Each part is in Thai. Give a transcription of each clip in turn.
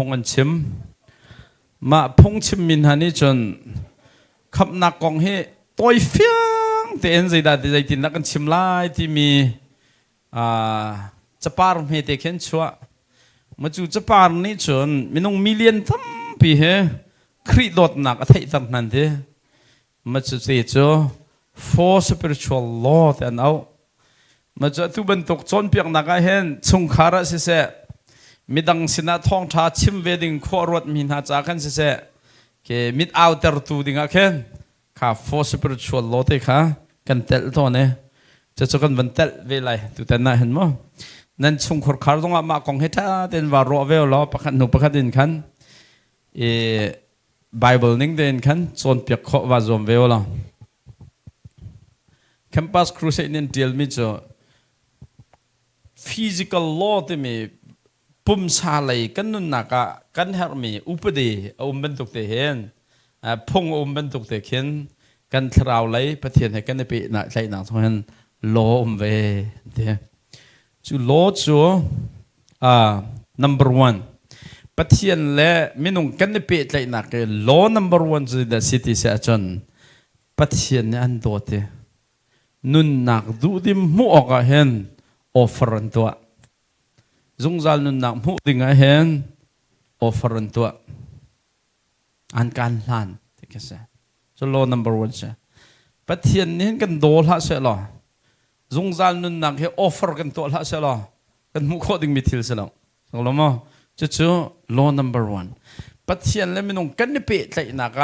งอันชิมมาพงชิมมินฮันนี่จนขับนักกองเฮตัวเฟียงแต่เอ็นใจได้ใจตินนักกันชิมไล่ที่มีจะปาร์มเฮเตเข็นชัวมาจู่จะปาร์นี่จนมีน้องมิเลียนทั้งปีเฮครีดดนักอะไรต่างนั้นเดมาจู่เสียจ้า for spiritual law แต่อันเอามาจู่ทุบันตกจนเพียงนักเห็นชงคาระเสียมิดังสินะท้องชาชิมเวดิงขวรวดมินหาจากกันเสียเคมิดเอาเตอร์ตูดิงอาเคนข้า for spiritual law ที่ข้ากันเตลตัวเนี่ยจะจะกันวันเตลเวลัยตุแต่น่าเห็นมั้ยนั่นชงขรคาร์ตรงอามาของเฮต้าเดินวารอเวลล้อประคันหนุประคันดินขันBible นิ่งเดินขันโซนเปียกขวาจอมเวลล้อ Campus Crusade นี่เดียลมิจ่อ physical law ที่มีปุ่มชาเลยกันนุ่นนักกันหามีอุปเดอมเป็นตุกเตเห็นพงอมเป็นตุกเตเห็นกันทราวเลยประเทศให้กันในปีนักใช้หนังทงเห็นล้อมเวเดียจูล้อจูnumber one ประเทศและมินุงกันในปีใช้หนักล้อ number one จูเดซิตี้เสียจนประเทศนี้อันโดดนุ่นนักดูดิมัวก็เห็นออฟเฟอร์ตัวจงจัลนุนนักมุดิงเห็นออฟเฟอร์ตัวอันการล้านที่ก็เสียจะโล number one เสียประเทศนี้กันโดละเสียหรอจงจัลนุนนักให้ออฟเฟอร์กันตัวละเสียหรอกันมุขดิ่งมิทิลเสียหรอสงลมั้งจะโล number one ประเทศนี้มันต้องกันในปีใจนัก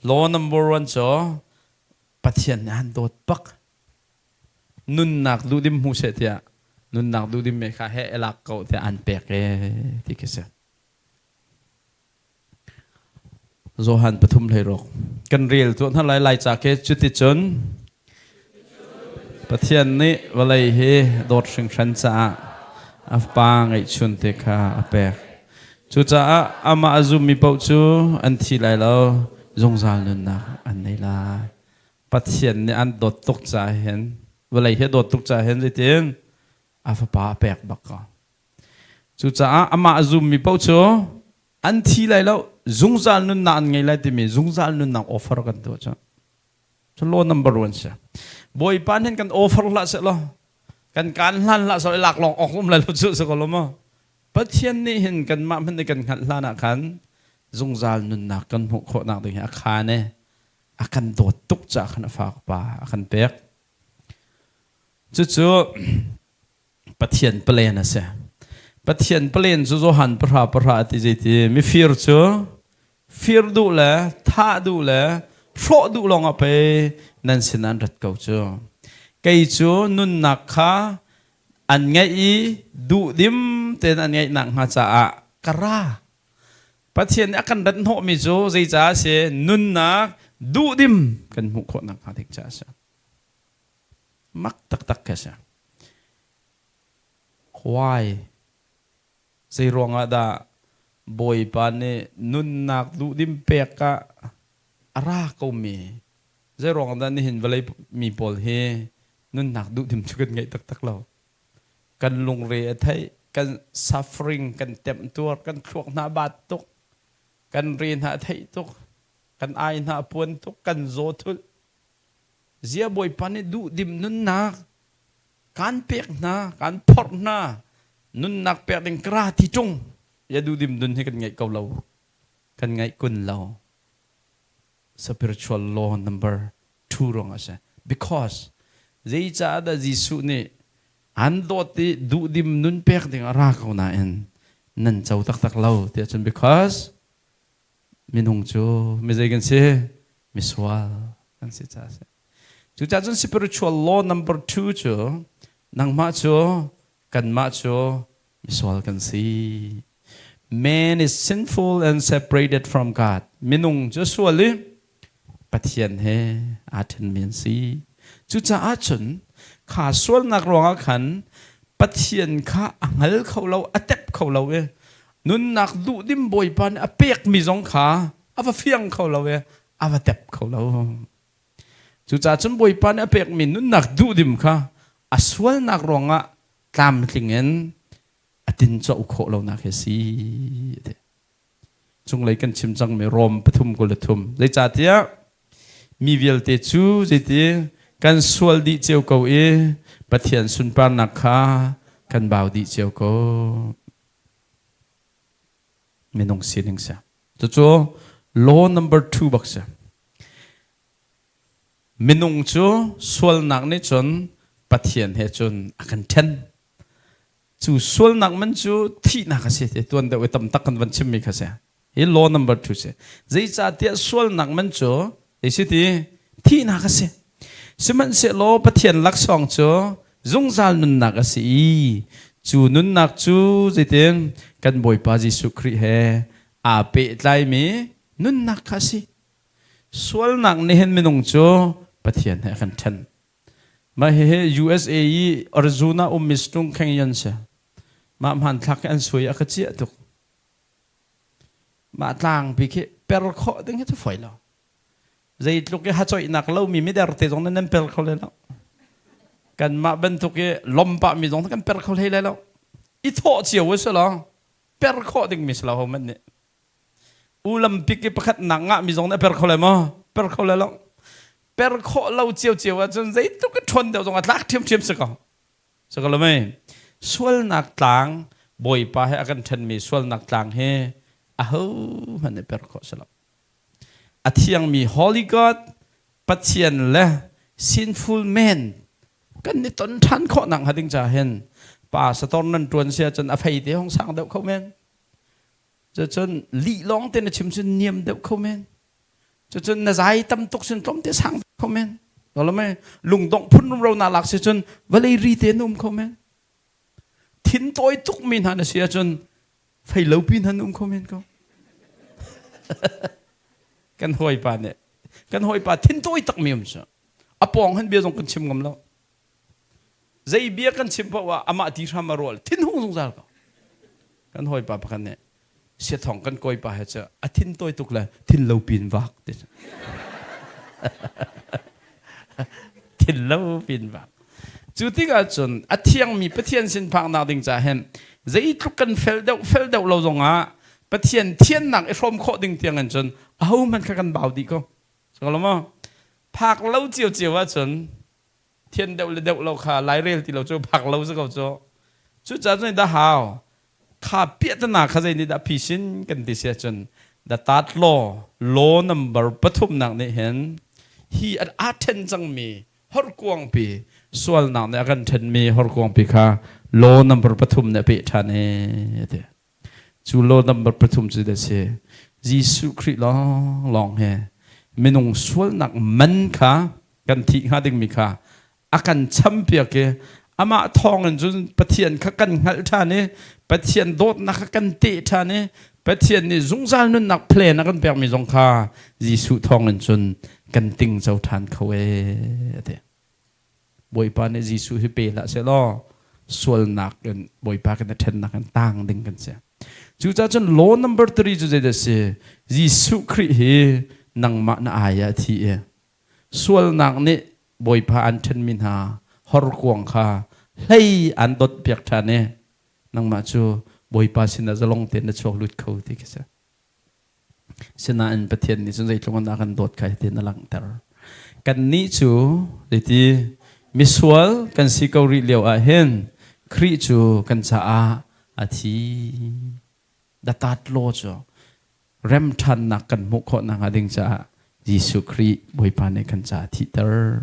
โล number one จ้ะประเทศนี้อันโดดปักนุนนักดูดิมหูเสียนุนนักดูดิมเมฆาเฮเอลักเขาแต่อันเปกเอที่เกษตรโจฮันปฐุมเลยรกกันเรียลตัวท่านหลายๆจากเกจุติชนประเทศนี้วันไรเฮโดดสิงชันจ้าอัฟปางไอชุนเตคาอเปกจุจ้าอามาอาซุมมีเป้าจูอันที่ไรแล้วจงจานุนนักอันนี้ละประเทศนี้อันโดดตกใจเห็นวันไรเฮโดดตกใจเห็นเลยเตียนอาฟปาแปกบักก็จุจ้าอามาซุมมีเป้าจูอันที่ไรแล้วจงจานุนนักไงไรที่มีจงจานุนนักออฟเฟอร์กันตัวจ้ะจะโล number one ใช่บอยปานเห็นกันออฟเฟอร์ละเสร็จแล้วกันการลั่นละสอยหลักลองออกลุ่มอะไรรู้สึกสักแล้วมั้งประเทศนี้เห็นกันมาเป็นในกันขันลั่นอาคันจงจานุนนักกันหัวโคนักตัวนี้อาคารเนี่ยอาคันโดดตุกจากขันฝากป่าอาคันเปียกจู่ๆประเทศเปลี่ยนนะเสียประเทศเปลี่ยนจู่ๆหันประหารที่จีที่มีฟิร์จู่ฟิร์ดูแลท่าดูแลโชดูลงไปนั่นสินันรัดเก่าจู่ไก่จู่นุนนักข้าอันไงดูดิมเต็นอันไงนักหาจ่ากระประเทศนี้กันรัดหัวมิจู่ใจจ่าเสียนุนนักดูดิมกันหุกนักหาเด็กจ่าเสียมักตักแค่เสียควายใจรวงอาดาบอยปานนี่นุนนักดูดิมเปียกะอาราก็มีใจรวงอาดานี่เห็นเวลามีปอลเฮนุนนักดูดิมชุกันไงตักเรากันลงเรียไทยกัน suffering กันเต็มตัวกันคลวกหน้าบาดตุกกันเรียนหาไทยตุกกันอายหน้าปวนตุกกันโจทุลเสียบอยปานนี่ดูดิมนุนนักการเปียกหน้าการพอดหน้านุนนักเปียกดึงกระที่จงอย่าดูดิมดุนให้กันไงเก่าเรากันไงกุนเรา spiritual law number two รองอ่ะใช่ because ใจจ่าได้จิสุนี่อันโดดที่ดูดิมนุนเปียกดึงอะไรเขาหน้าเองนั่นเจ้าตักเราเดี๋ยวจน because มินงจูไม่ใจกันเสียมิสวาลกันเสียจ้าเสียจุดจ้าจน spiritual law number two จูนังมาจูกันมาจูมิสวาลกันสี Man is sinful and separated from God มินุงจะส่วนลิปะเทียนเฮอาทินเมียนสีจุดจะอาจนขาส่วนนักร้องขันปะเทียนข้าอังเฮลเขาเราอเต็บเขาเราเวนุนนักดูดิมบอยปันอเปียกมีสองขาอวเฟียงเขาเราเวอวเต็บเขาเราจุดจะจนบอยปันอเปียกมีนุนนักดูดิมข้าอส่วนนักร้องตามถึงเงินตินจะอุโคเรานักเฮสี จงเลยกันชิมจังไม่รอมปฐุมกุลทุมเลยจ่าเตียมีเวลเตจูเจตีกันสวลดิเจียวเกาเอปะเทียนสุนปานักขากันบ่าวดิเจียวเกาไม่นงเสียงเสียจู่ law number 2บักเสียไม่นงจู่สวลนักนี่จนปะเทียนเหจนอากันเทนจู่สวลนักมันจู่ที่นักเสียตัวเดียวตั้มตักกันวันชิมมีกันเสียเฮ้ law number 2เสียใจจ่าเตียสวลนักมันจู่ไอ้สิที่นักเสียสมันเสโลปะเทียนลักษณ์จู่จงซาลนุนนักสิจู่นุนนักจู่จิตเองกันบ่อยปาจิสุคริเฮอาเปตไลมีนุนนักสิส่วนนักนี่เห็นไม่นงจู่ปะเทียนให้กันทันมาเฮ USA ออริโซนามิสตุงแข่งยันเสมาหันทักอันสวยอักเจียตุกมาต่างปีกเปรขอดึงให้ทุกฝ่ายแล้วใจลูกฮัจอยนักเล่ามีไม่ได้รถตรงนั้นเปรเขาเลยแล้วกันมาบรรทุกลมปะมีตรงนั้นเปรเขาเลยแล้วอีโถเจียวเสแล้วเปรเขาดึงมิสลาเขามันเนี่ยอุลัมปิกประคัดหนังมีตรงนั้นเปรเขาเลยมั้งเปรเขาเลยแล้วเปรเขาเล่าเจียวจนใจทุกชนเดียวตรงนั้นลักเทียมสักแล้วไหมส่วนนักต่างบ่อยไปให้อาการทันมีส่วนนักต่างให้อ้าวมันเนี่ยเปรเขาเสแล้วอาทิยังมี Holy God ปัจเจียนและ sinful man กันในตอนทันข้อหนังหัดจะเห็นป่าสตอนนั้นตรวนเสียจนอภัยเดียวของสังเดียวเขาแมนจะจนลีร้องเต้นชิมจนเนียมเดียวเขาแมนจะจนน่าใจตำตกจนต้มเตะสังเขาแมนเราละไม่ลุงต้องพุ่นเราหน้าหลักเสียจนวันเลยรีเตนุ่มเขาแมนทิ้นตัวตุกมินหันเสียจนไฟเหลวปินหันนุ่มเขาแมนเขากันหอยปลาเนี่ยกันหอยปลาทิ้งตัวตักมีมั้งอ่ะปองหันเบียร์ส่งกันชิมกันแล้วใจเบียร์กันชิมเพราะว่าอามาตีทำมารอลทิ้งหูสงสารกันหอยปลาพันเนี่ยเสียทองกันกอยปลาเหรออ่ะทิ้งตัวตุกเลยทิ้งเหลาปีนวักทิ้งเหลาปีนวักจุดที่กันจนอ่ะเที่ยงมีประเทศสินพังนาดิงจ่าเห็นใจทุกกันเฟลเดาเราส่งอ่ะประเทศเที่ยนหนักไอ้พรมโคดิ่งเตียงกันจนเอามันกันเบาดีก็สกลมั้งผักเล่าเจียวว่าจนเทียนเดาเราขาไล่เรียลที่เราจะผักเล่าสักเอาจุดจ้าจนได้หาวข้าเปียตนาข้าใจนี่ได้พิชิตกันที่เสียจนได้ตัดโลนัมเบอร์ปฐุมหนักนี่เห็นฮีอัดเทนจังมีฮอร์กวงปีส่วนหนักเนี่ยกันเทนมีฮอร์กวงปีค่ะโลนัมเบอร์ปฐุมเนี่ยปีทันเอจูโลนัมเบอร์ปฐุมจุดเดียยิสุคริสต์ลองเฮไม่นงสวลนักมันค่ะกันที่หาดึงมีค่ะอาการช้ำเปียกอามาทองกันจนปะเทียนขักันหัลท่านี้ปะเทียนโดดนักกันเตะท่านี้ปะเทียนนี่สงสารนุ่นนักเพลนักกันเปียกมีสงค่ะยิสุทองกันจนกันติงเจ้าทานเขาเอเดบ่อยปานยิสุฮิเปละเสล้อสวลนักกันบ่อยปากันเทนนักกันต่างดึงกันเสียจู่จ้าจน law number 3จู่เด็ดเสียยิสุคริสต์นังมาหน้าอายะที่ส่วนนักนี่บ่อยพาอันเทนมินหาฮอร์กวงค่ะเฮ้ยอันดดเปียกท่านเนี่ยนังมาจู่บ่อยพาสินะจะลงเต้นในช่วงลุดเขาที่กันเสียสินะอันประเทศนี้จนใจลงนักกันดดใครเต้นนั่งเตอร์กันนี้จู่เดี๋ยวที่มิสวลกันสิเกาหลีเลียวอาเห็นคริจู่กันจะอาทีดัตตัดโลจ่อเริ่มทันนักกันมุขนักดิ่งจ่ายิสุคริบ่อยปานในกันจ่าที่เตอร์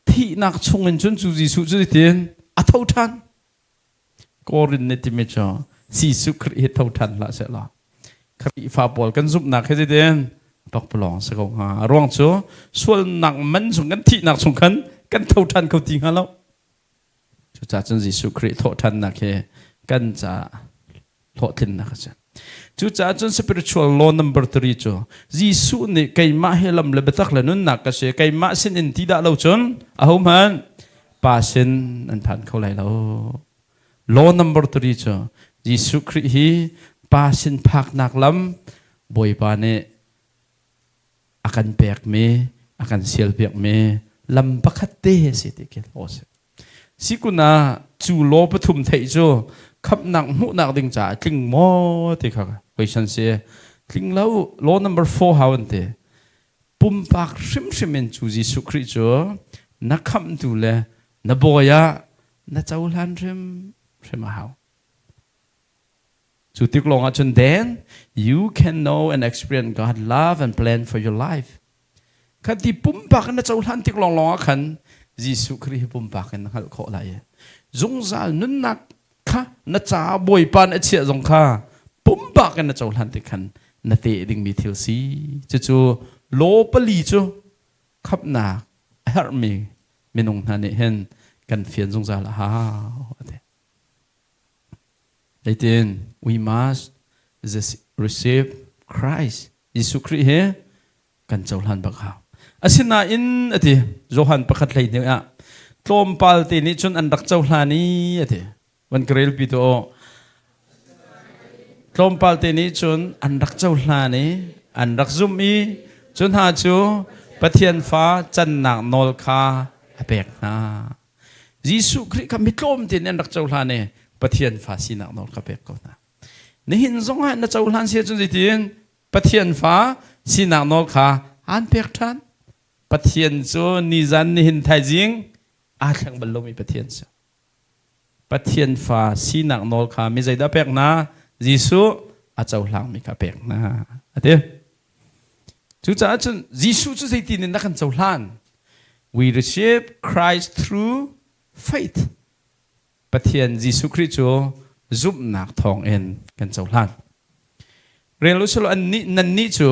ที่นักชงเงินจนจูยิสุจุดเตียนอัฐทันกอรินเนติเมจ่อยิสุคริเท่าทันละเสร็จละคริฟ้าบอลกันซุบนักให้เตียนตอกปลองสกองหาร่วงจ่อส่วนนักมันส่งกันที่นักส่งกันเท่าทันเขาทิ้งแล้วจุดจ่าจนยิสุคริเท่าทันนักให้กันจ่าโทษทินนะครับจุดจ้าจน spiritual law number 3จ้ะยิสุนี่ใครมาเฮลัมเลเบตักเลนุนนักก็เสียใครมาสินอินทิดาเราจนอาหุมันป้าสินอันผ่านเขาไหลแล้ว law number 3จ้ะยิสุคริสต์ป้าสินพักนักลำบ่อยปานเนอาการเปียกเมอาการเสียลเปียกเมลำปักเตสิติเกลโอเสสิกุณาจูโลปทุมไทยจ้ะขับหนักหูหนักดึงจ่าจึงมอที่เขา question se thing lo law number 4 how ante pum pak sim en chu Jesu Christ cho na kham tu le na boya na chau lan rim how chu tik long a chun then you can know and experience God love and plan for your life khati pum pak na chau lan tik long long a khan Jesu Christ pum pak en hal kho lai zung zal nun nak kha na cha boy pan a chia zong kha pum pak en na chau lan tik khan na te ding mi thil si chu lo pali chu khap na her mi minung na ne hen kan phiền zung zal ha then we must receive Christ Jesu Christ he kan chau lan bak ha asina in ati Johan pakhat lai ne a tlom pal ti ni chun an dak chau hlani ati wan krel pi to tlom pal ti ni chun an dak chau hlani an dak zum i chun ha chu pathian fa chan nak nol kha apek na Jesu Christ ka mitlom tin an dak chau hlani pathian fa si nak nol kha pek ko na ni hin zong ha na chau hlan se chun tin pathian fa si nak nol kha an pek than pathian chu ni zan ni hin thai jing a thang ballo mi pathian chu pathian fa si nak nol kha mi zai da pek na Jesu a chau hlang mi kha pek na ate chu cha chun Jesu chu sei tin na kan chau hlan we receive Christ through faith pathian Jesu Christ chu zup nak thong en kan chau hlan relu solo an ni nan ni chu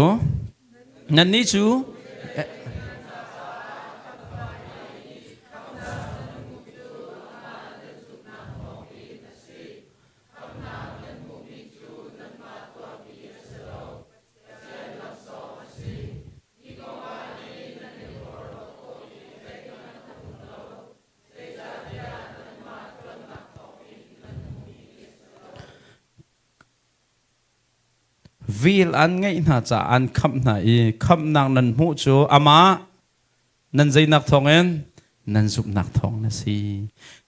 vil an ngay na cha an kham na i kham nang nan mu chu ama nan zai nak thong en nan zup nak thong na si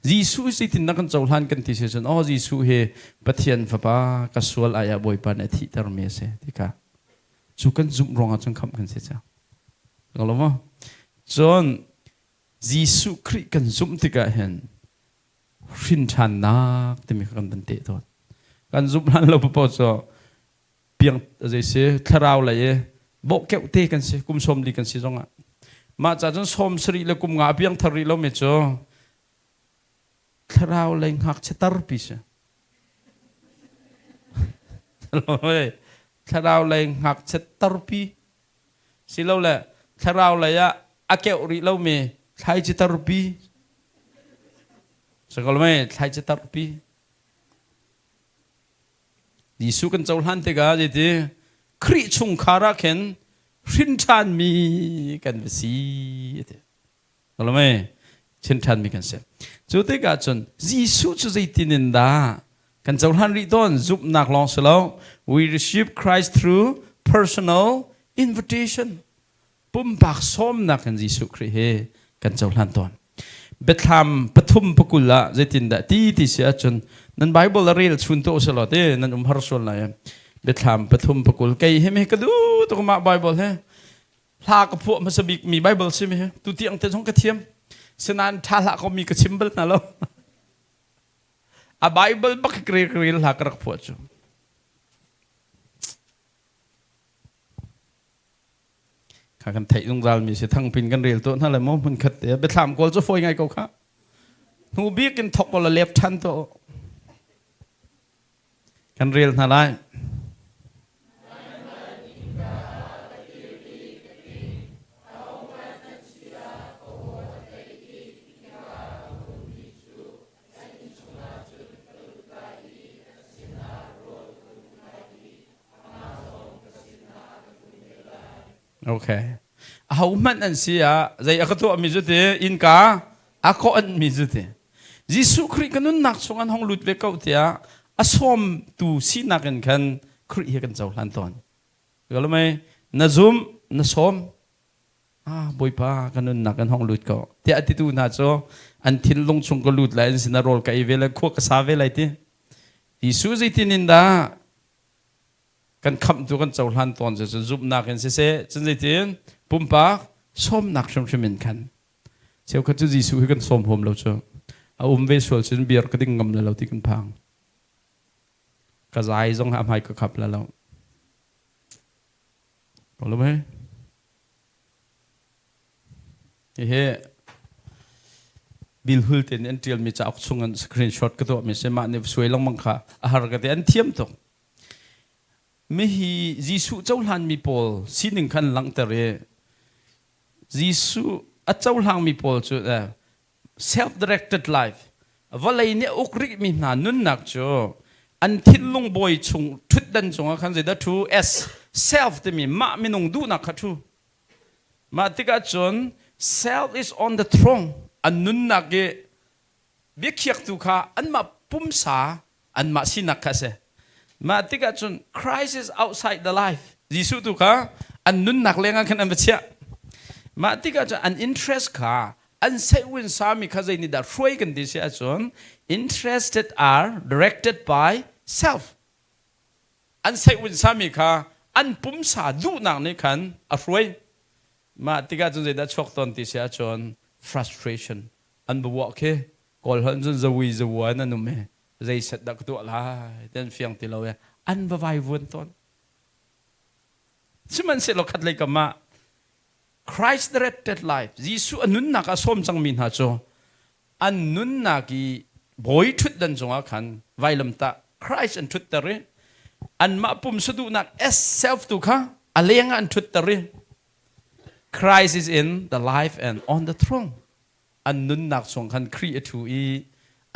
Jesu si tin na kan chau hlan kan ti se chon o Jesu he pathian fa pa ka sual aya boy pa na thi tar me se tika chu kan zum rong a chung kham kan se cha ngalo chon Jesu Christ kan zum tika hen rin chan nak te mi kan tan te to kan zum hlan lo po cho piang zai se tharau la ye bo keu te kan se kum som li kan si zonga ma cha jon som sri le kum nga piang thari lo me cho tharau le hak chetar pi se loi tharau le hak chetar pi si lo la tharau la ya a keu ri lo me thai chetar pi sa kol me thai chetar pi Jesu kan chau hlan te ga je khri chung khara khen rin chan mi kan si te alome chin chan mi kan se chu te ga chun Jesu chu zai tinin da kan chau hlan ri don zup nak long selo we receive Christ through personal invitation pum bak som na kan Jesu Christ he kan chau hlan ton betham pathum pakula zaitin da ti se chun nan Bible la real chun to selo te nan har sol la betham pathum pakul kai he me kadu to ma Bible he hla ka phu ma sabik mi Bible sim he tu tiang te jong ka thiam senan tha la ko mi ka chimbal na lo a Bible bak kre la ka rak phu chu ka kan thai jong zal mi se thang pin kan real to na la mo mun khat te betham kol cho foi ngai ko kha hu bi kin thok la lep than to kan real na lai okay how man an sia zai akato mi jute in ka ako an mi jute Jesu Christ kanun nak songan hong lut ve kau tia asom tu sinakan kan Christ he kan chau hlan ton galo mai na zum na som boy pa kanun nak kan hong lut ko ti atitu na cho an thin long chung ko lut lai sin rol ka ivela kho ka sa ve lai ti Jesu zai tinin da kan kham tu kan chau hlan ton se zup nak en se chen zai tin pum pak som nak shom shmin khan cheu kha chu jisu hi kan som hom lo chu a ve sol chen biar ka ding ngam la lo ti kan phang ka zai zong ham hai ka khap la lo có lúc ấy he bil hul ten en trial mi cha chung an screenshot ka to mi se ma ne suai long mang kha a har ka te an thiam to mi hi jisu chau hlan mi pol sining khan lang tare jisu a chau hlang mi pol chu self directed life valai ne ukri mi na nun nak cho an thil lung boy chung thut dan chung khan je da thu s self te mi ma mi nong du nak kha thu ma tika chon self is on the throne an nun nak ge bi khiak tu kha an ma pum sa an ma sinak kha se ma tika chon Christ is outside the life jisu tu kha an nun nak lenga khan an bachia ma tika chon an interest kha an sai win sami kha zai ni da roi kan di se chon interested are directed by self an sai win sami kha an pum sa du nak ni khan a roi ma tika chon zai da chok ton ti se chon frustration an bu wa ke kol han chon zawi zawa na nu me zai sat dak tu la ten fiang ti lo ya an ba vai vun ton siman se lo khat lai ka ma Christ directed life jisu anun na ka som chang min ha cho anun na ki boy thut dan zonga khan vailam ta Christ an thut ta re an ma pum sadu nak as self tu kha alenga an thut ta re Christ is in the life and on the throne an nun nak song khan create tu i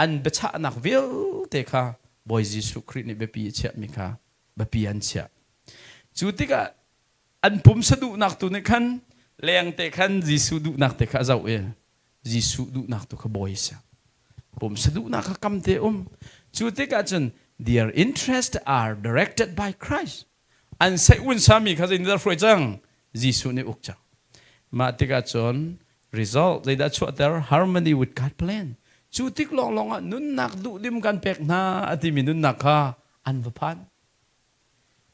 an becha nak vil te kha boy jisu Christ ni be pi che mi kha ba pi an cha chu tika an pum sadu nak tu ne khan leng te khan jisu du nak te kha zau e jisu du nak tu kha boy sa pum sadu nak kha kam te chu tika chen their interests are directed by Christ an sai un sami kha zin da froi chang jisu ne uk cha ma tika chon result they that show their harmony with God plan chu tik long long nun nak du dim kan pek na ati mi nun nak kha an va phan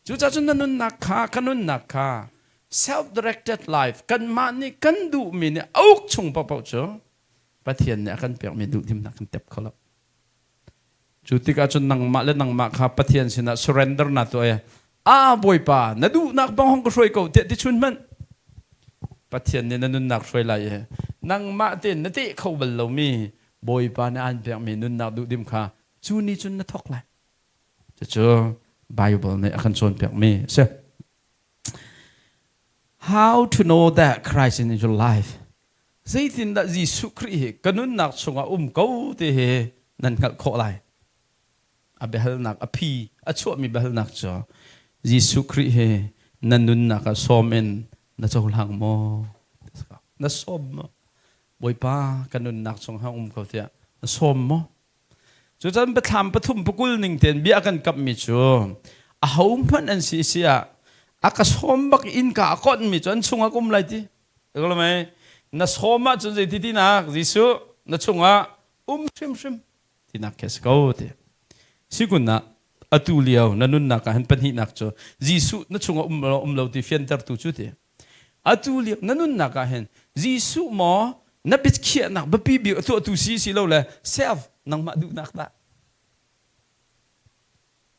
chu cha chun nun nak kha kanun nak kha self directed life kan ma ni kan du mi ne auk chung pa pau cho pathian ne kan pek mi du dim nak kan tep khala chu tika chun nang ma le nang ma kha pathian sina surrender na to a boy pa na du nak bang hong ko roi ko te ti chun man pathian ne nun nak roi lai nang ma tin na ti khau bal lo mi boy pa na an pek mi nun nak du dim kha chu ni chun na thok lai cho Bible ne kan chon pek mi se how to know that Christ in your life zai tin da jisu Christ kanun nak chunga ko te he nan kal kho lai a behal nak a phi a chu mi behal nak cho jisu Christ he nanun nak a somen na chau lang mo na som mo boy pa kanun nak chung ha ko tia na som mo chu chan pa tham pa thum pukul ning ten bia kan kap mi chu a hom phan an si sia aka som bak in ka kon mi chon chunga kum lai ti lo mai na soma chu je ti na jisu na chunga shim ti nak kes ko te siguna atuliao nanun na ka han pan hi nak cho jisu na chunga lo ti fian tar tu chu te atuliao nanun na ka hen jisu mo na bit khia nak ba pi bi tu si lo le self nang ma du nak ta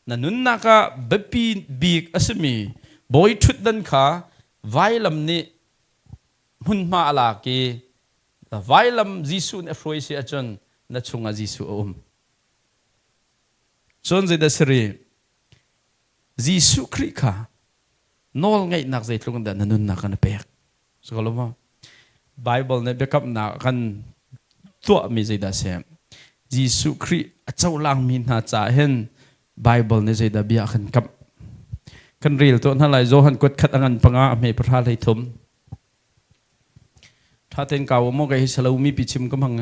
nanun na ka ba pi bi asmi boy thut dan kha vailam ni hun ma ala ki vailam jisu ne froi si achon na chunga jisu chon je da sri jisu Christ kha nol ngai nak zai tlung da nanun na kan pek skoloma Bible ne backup na kan to mi zai da sem jisu Christ achau lang min na cha hen Bible ne zai da bia kan kap kan ril to na lai zo han kot khat angan panga me pra lai thum tha ten kaw mo ga hi salo mi pichim kam hang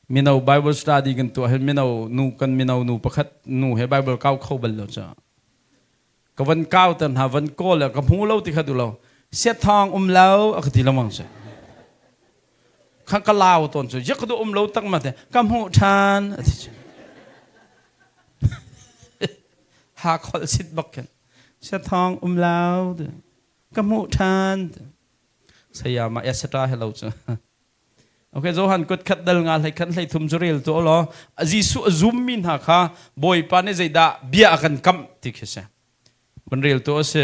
minau Bible study kan to hen minau nu pakhat nu he Bible kaw khau bal lo cha ka van kaw tan ha van ko la ka mu lo ti khadu lo set thong lo akati lamang sa khang ka law ton chu yak do lo tak ma te kam hu than หาคอลสิดบักกันเสทองลาวกมูทานสยามเอสตราให้เราจ้ะโอเคโจฮันกดขัดดัลงานให้ขันให้ทุ่มจุเรลตัวล้อจีสุซุมมินหาค่ะบอยปานในใจด่าเบียกันคำที่เขาเสบันเรลตัวเส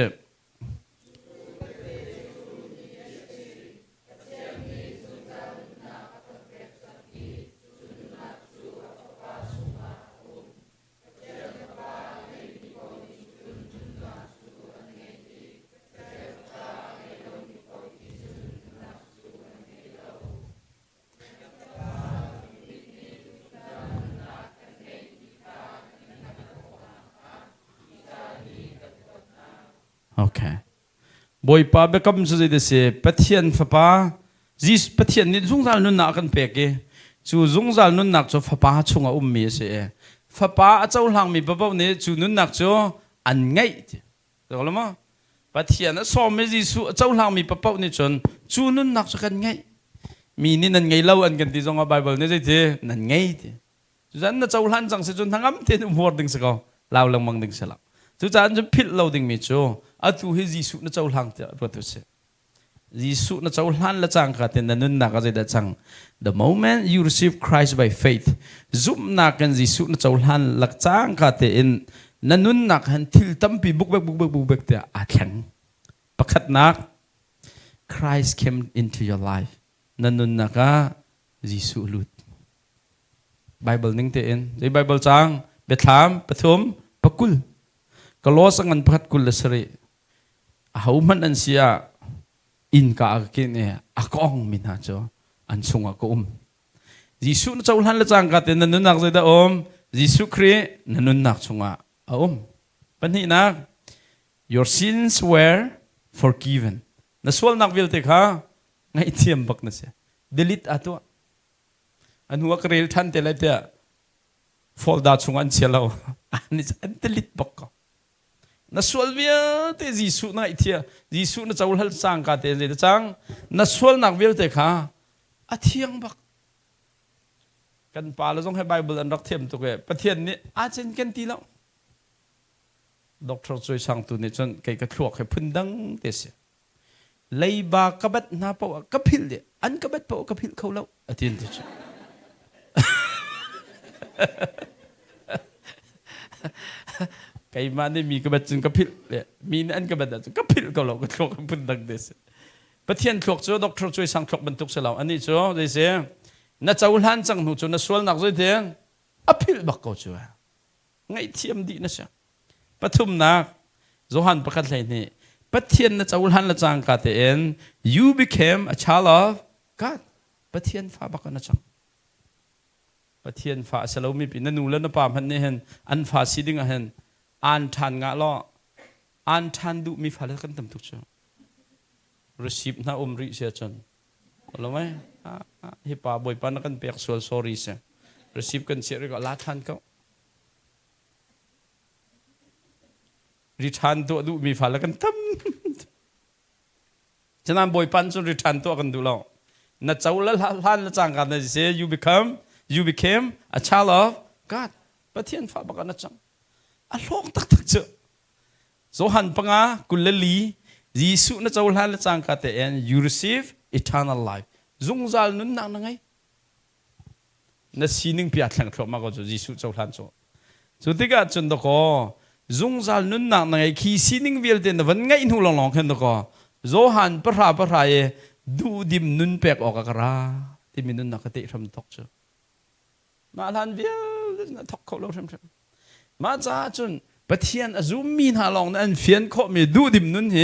โอเคบอยป้าเบคำสุดที่เสียปะเทียนฟ้าป้าจีปะเทียนนี่จงจานุนนักกันเปกจูจงจานุนนักจูฟ้าป้าชงอามีเสียฟ้าป้าเจ้าหลังมีป้าป้าเนี่ยจูนุนนักจูอันไงถูกหรือมั้งปะเทียนนั้นสอมไม่จีสูเจ้าหลังมีป้าป้าเนี่ยจูนุนนักจูกันไงมีนี่นั่นไงเล่าอันกันที่จงเอาไบเบิลเนี่ยใช่ไหมนั่นไงจูจันนั่นเจ้าหลังจังสิจุนทั้งอันเทียนหัวดึงสักเอาเล่าลังมังดึงสักจูจันจะพิลเล่าดึงมิจูอาตูเฮจีสุนเจ้าหลังเตะรถเสียจีสุนเจ้าหลังละจังกันแต่นั่นนักอะไรแต่จัง the moment you receive Christ by faith ซุ่มนักกันจีสุนเจ้าหลังละจังกันแต่อินนั่นนักหันทิลตั้มปีบุกเบกเตะอาแข็งประคัดนัก Christ came into your life นั่นนักจีสุลุด Bible นิ่งเตอินใน Bible จังเบทามปฐมปกุลก็ล้อสังกันพัดกุลสรีหามันอันเสียอินกากินเนี่ยอักองมินาจ้อันสุงก็ยิสุนเจ้าหันละจังกันนั่นนักใจดายิสุครีนั่นนักสุงปัญหานัก your sins were forgiven นั่นส่วนนักวิลติค่ะไงเทียมบักนั่นเสีย delete อัตัวอันหัวกระเรลทันเตลัยเตะ fall ดาสุงอันเสียเราอันนี้อัน delete บักก็นั่นส่วนเวียเตจิสุนักอิทธิจิสุนั่นเจ้าหันสังกัดเตจิจังนั่นส่วนนักวิลเตค่ะอาเทียงบักกันป่าเราต้องให้ไบเบิลอันรักเทียมตัวเองประเทศนี้อาจจะกันทีแล้วด็อกเตอร์ช่วยสั่งตัวนี้จนไก่กระทรวงให้พึ่งดังเตสิเลยบากระเบ็ดน้าเปล่ากระพิลเดียอันกระเบ็ดเปล่ากระพิลเขาแล้วอาทิตย์ที่สุดไก่มาเนี่ยมีกระเบ็ดจนกระพิลเลยมีอันกระเบ็ดจนกระพิลเขาแล้วกระทรวงพึ่งดังเตสิประเทศทรวงจ้าด็อกเตอร์ช่วยสั่งทรวงบรรทุกเสลาอันนี้จ้าเตสิน่าจะอุลันจังหนูจนน่าสวลนักด้วยเดียนอภิลบักเขาจ้าไงเทียมดีนะเสียปฐุมนักโจฮันประกาศเลยนี่ปะเทียนน่าจะอุลันละจังกัดเอ็น you became a child of God ปะเทียนฟ้าบักนะจังปะเทียนฟ้าเสลามีปีนั่นนูแล้วน่าปามพันนี่เห็นอันฟ้าสีดิ่งเห็นอันทันงะล้ออันทันดูมีฟ้าแล้วกันตั้มทุกจ้า receive น่าริเสียจนรู้ไหมฮิปาบอยปันกันเปียกสวลสอรี่เสีย receive กันเสียก็ลาทันเขาริทันตัวดูมีฟ้าแล้วกันตั้มฉะนั้นบอยปันจนริทันตัวกันดูแล้วน่าจะอุลลันละจังกันนะเสีย you became a child of God ปะเทียนฟ้าบักกันนะจังอโลกตักเจอโซฮันปังอากุลลียิสุน่าจะอุลลันละจังกันแต่ and you receive eternal lifeจงจานุนนักนังไงนั่นสิ่งหนึ่งพิจารณาครบมากกว่าจะยิสุเจ้าท่านโจสุดที่ก็จนตะโกจงจานุนนักนังไงขี้สิ่งหนึ่งวิลเดนวันไงอินหูหลงๆขึ้นตะโกโจฮันประหารดูดิมนุนเปกออกกระราที่มีนุนนักติทำตกโจมาทันวิลนั่นตกเขาเราทำมาจ้าจนประเทียนอาจุมีนหาลองนั่นเฟียนเขามีดูดิมนุนเหร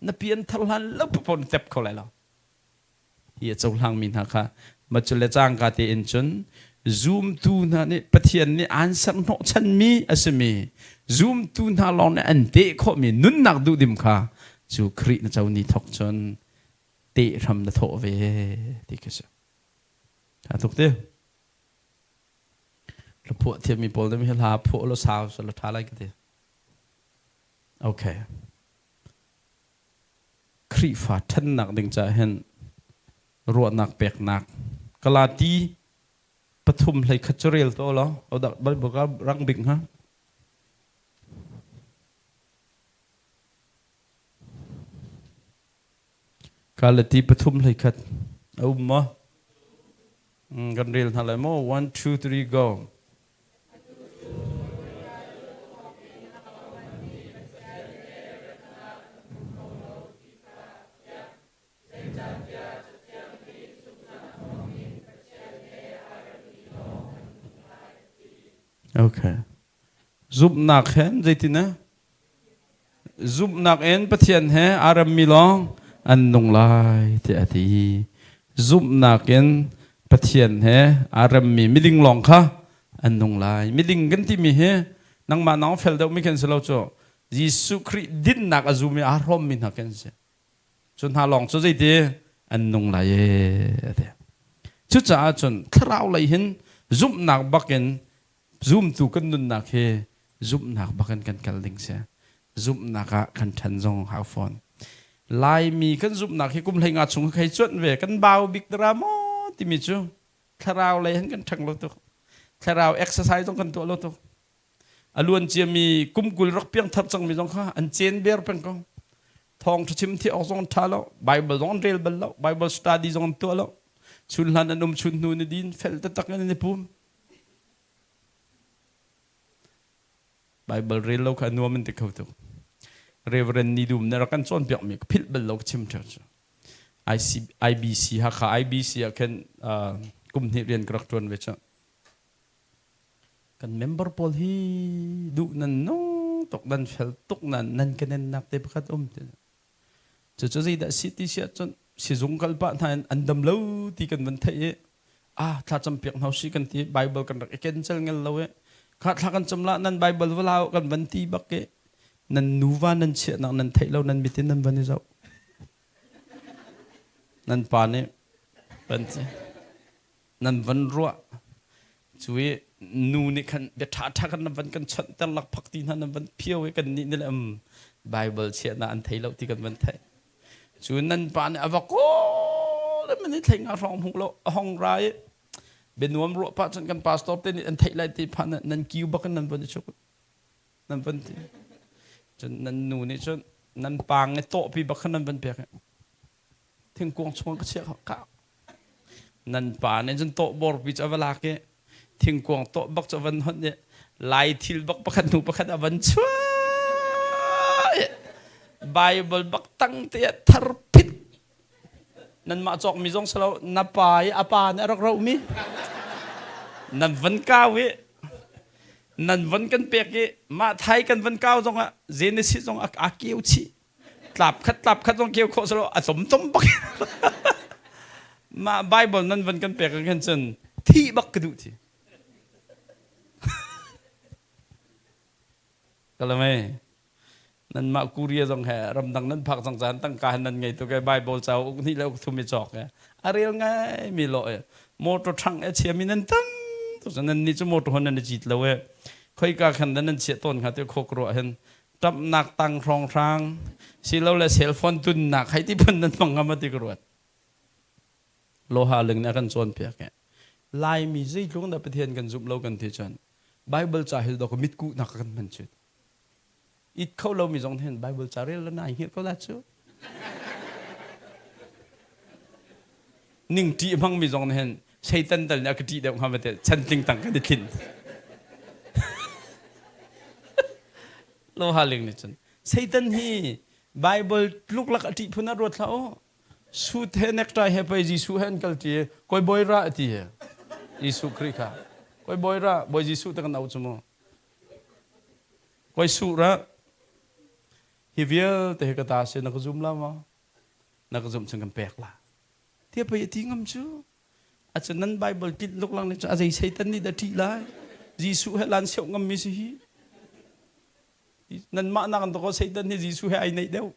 นั่นเปลี่ยนทัลลันแล้วปนเต็บเขาเลยล่ะเฮียเจ้าหลังมินฮะค่ะมาจุลจ้างกาเตอินจน zoom ตูน่ะนี่ประเทศนี่อันสักโนชันมีอาศมี zoom ตูน่ะลองเนี่ยอันเตะเขามีนุนนักดูดิมค่ะจูครินะเจ้านี่ทกจนเตะทำนะโถเวที่ก็จะถ้าถูกเดียวเราพวกเทียมมีปอลได้ไม่ลาพวกเราสาวสุดท้ายอะไรกันเดียวโอเคคริฟ้าท่านหนักดึงจะเห็นรัวหนักเปียกหนักกลาตีปฐุมเลยขจเรียลตัวเราเอาดักบริบทรังบิงฮะ quality ปฐุมเลยคัดเอามากันเรียนทำอะไรมั้ง one two three go okay giúp nạc hen dây tin á giúp nạc en bắt thiền he aram milong an nung lai thì giúp nạc en bắt thiền he aram mi ding long kha an nung lai ding gan ti mi he nang ma nang fel dau mi ken selo cho Giêsu Christ din nạc azumi arom min ha ken se chun ha long cho dây ti an nung lai thế chú cha chun thrau lai hin giúp nạc baken zoom tu kan nun nak he zoom nak bakan kan kalding se zoom naka kan than jong ha phone lai mi kan zoom nak he kum lai nga chung khai chot ve kan baw big drama ti mi chu tharau lai han kan thang lo tu tharau exercise jong kan to lo tu alun chi mi kum kul rak piang thap chang mi jong kha an chen ber peng ko thong chim thi ok jong tha lo bible jong rel bal lo bible study jong to lo chun lan anum chun nu ni din fel ta tak ni pum Bible real lo ka nuam te khau tu Reverend Nidum na rakan chon piak mi phil bel lo chim cha IBC ha kha IBC kan kum ni rian krak ton ve cha kan member pol hi du nan no tok dan fel tok nan kanen nak te pakhat te cha zai da city sia chon si jung kal pa than andam lo ti kan ban thai tha cham piak hau si kan ti Bible kan rak cancel ngel lo khát khát kan chấm lại nan Bible vào kan vấn ti bắc ke nan nuva nan chuyện nan thấy lâu nan mitin nan vấn dạo nan pa ne vấn nan vấn ruộng chui nu ni kan be tha tha kan nan vấn kan chọn tan lak phak tin nan vấn phiêu kan ni ni lam Bible chuyện nan thấy lâu ti kan vấn thấy chui nan pa ne avako le man ni thấy ngang rong hung lo hong rai bên nuông ruộng phát triển căn pastor tên anh thấy lại thì phản nên cứu bắc nên vấn chụp nên vấn thì cho nên nụ này cho nên bang cái tổ bị bắc nên vấn bẹt thiên quang xuống cái chiếc họ cao nên bà nên chân tổ bor bị cho vào lạc cái thiên quang tổ bắc cho vấn hơn vậy lại thiêu bắc nụ bắc đã vấn chúa Bible bắc tăng tiệt thar pit nên mà chọc mi giống sao napa apa này rắc rau mi nên vẫn cao ấy nên vẫn cần bẹt cái mà thay cần vẫn cao giống à Genesis giống kêu chi lạp khát giống kêu khó sao tóm bắc mà Bible nên vẫn cần bẹt cái chân thi bắc cái đủ thì cái là mấy nên mà Korea giống hè rầm đằng nên phật sang sán tăng cả nên ngày tôi cái Bible sao thì lâu thu mi chọc cái ariel ngay mi lội motor trăng ấy chia mi nên tăng cho nên ni cho motor hơn nên chít lâu ấy khơi cả khăn nên chia tôn khát tiêu khóc rồi hen trầm nạc tăng rong rang xí lâu là cell phone tun nạc hay tí phân nên bằng ngắm tí rồi lô hà lưng nè cần chọn bịa cái lai mi dây lúc đó bê thiên cần giúp lâu cần thế chân Bible trả hết đó có mít cụ nạc cần mình chuyện ít khâu lâu mi giống thiên Bible trả rất là này hiện có là chứ nhưng chị mang mi giống thiên Satan tal na cái chị đâu ham thế chân tinh tăng cái thìn lo haling ni chân Satan hi Bible lúc là cái chị phun ra ruột sao suốt hết necktie hết phải Giêsu hết cái chị coi boy ra chị Giêsu Christ à coi boy ra boy Giêsu ta cái nào chứ mà coi su ra hi viết thì cái ta sẽ nó có zoom lắm mà nó có zoom sang cái bẹt là tiếp bây tiếng ngâm chứ cho nên Bible kít lúc lăng này cho gì Satan đi đã trị lại Giêsu hết lan siêu ngâm mi gì nên mà nàng có Satan thì Giêsu hết ai này đâu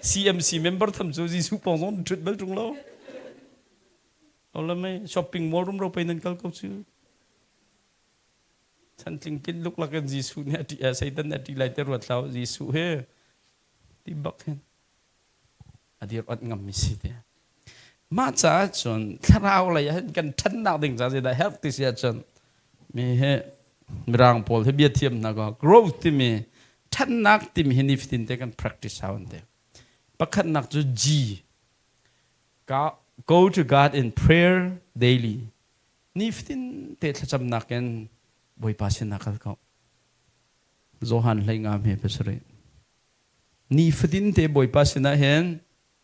CMC member thầm số Giêsu bằng giống trượt bel trung lâu là mấy shopping mall room đâu phải nên câu chứ chân chính kít lúc là cái Giêsu này trị Satan đã trị lại tới ruột sao Giêsu hết đi bắc hết adir ot ngam misi dia macha chon tharau la ya kan than na ding za da help this ya chon mi he mirang pol he bia thiam na go growth ti mi ท่านนักติมเห็นนิฟตินเตกัน practice เอาอันเดียปักขันนักจู G go to God in prayer daily นิฟตินเตะจำนักกันบ่อยภาษานักเขาโจฮันเลยงามเฮเปสเรนิฟตินเตะบ่อยภาษาเห็น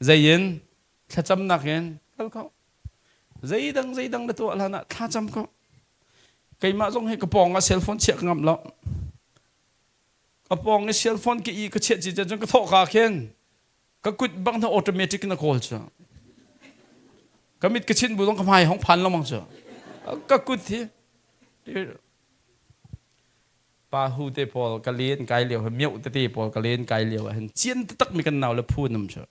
ใจเย็นจำนักเห็นเขาใจดังละตัวละนะถ้าจำเขาใครมาส่งให้กระป๋องเซลโฟนเช็คงำแล้วกระป๋องเซลโฟนกี่ก็เช็คจีจนก็โทรขาเข็นก็กุดบังทางอัตโนมัตินะโคลจ้ะก็มิดกระชินบุต้องขมายของพันแล้วมั้งจ้ะก็กุดที่ปาหูเตปอลกะเลียนไกเหลียวเมียวเตปอลกะเลียนไกเหลียวเห็นเจียนตักมีกันหนาวแล้วพูดน้ำจ้ะ